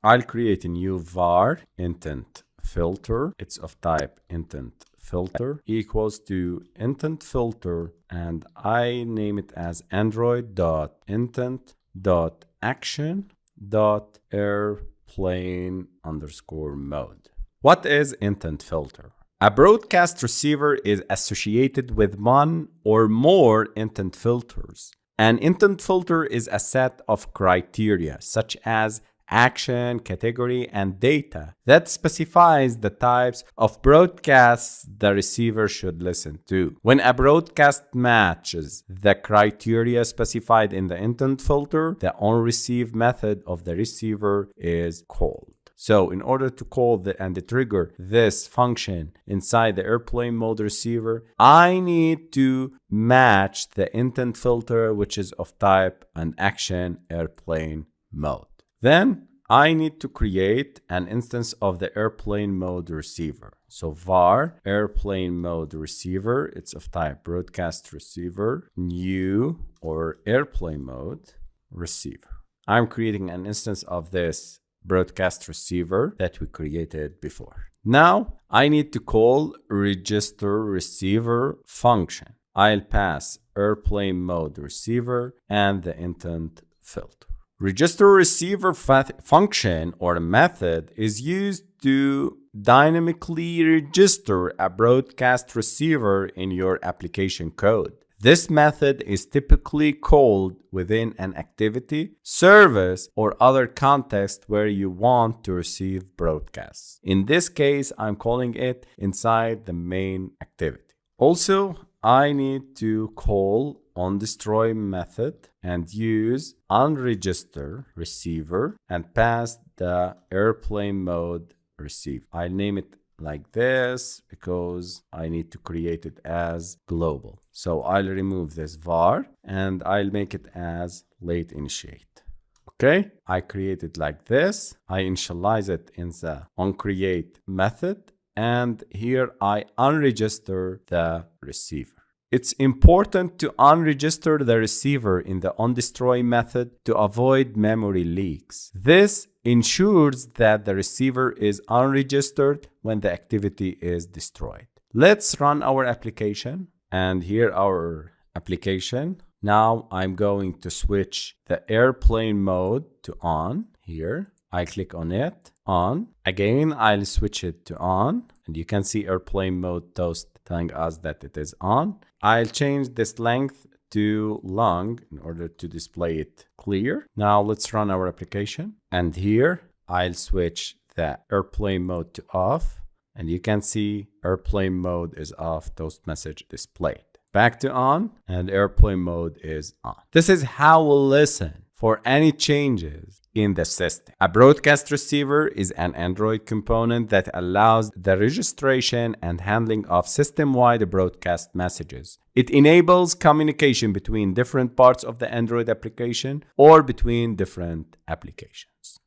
I'll create a new var intent filter. It's of type intent filter equals to intent filter, and I name it as android.intent.airplane_mode. What is intent filter? A broadcast receiver is associated with one or more intent filters. An intent filter is a set of criteria such as action, category, and data that specifies the types of broadcasts the receiver should listen to. When a broadcast matches the criteria specified in the intent filter, the onReceive method of the receiver is called. So in order to call and trigger this function inside the airplane mode receiver, I need to match the intent filter, which is of type and action airplane mode. Then I need to create an instance of the airplane mode receiver. So var airplane mode receiver, it's of type broadcast receiver, new or airplane mode receiver. I'm creating an instance of this broadcast receiver that we created before. Now I need to call register receiver function. I'll pass airplane mode receiver and the intent filter. Register receiver function or method is used to dynamically register a broadcast receiver in your application code. This method is typically called within an activity, service, or other context where you want to receive broadcasts. In this case, I'm calling it inside the main activity. Also, I need to call onDestroy method and use onRegister receiver and pass the airplane mode receiver. I'll name it like this because I need to create it as global. So I'll remove this var and I'll make it as late initiate. Okay, I create it like this. I initialize it in the onCreate method, and here I unregister the receiver. It's important to unregister the receiver in the onDestroy method to avoid memory leaks. This ensures that the receiver is unregistered when the activity is destroyed. Let's run our application, and here our application. Now I'm going to switch the airplane mode to on. Here I click on it, on. Again, I'll switch it to on, and you can see airplane mode toast telling us that it is on. I'll change this length to long in order to display it clear. Now let's run our application, and here I'll switch the airplane mode to off, and you can see airplane mode is off, toast message displayed. Back to on, and airplane mode is on. This is how we'll listen for any changes in the system. A broadcast receiver is an Android component that allows the registration and handling of system-wide broadcast messages. It enables communication between different parts of the Android application or between different applications.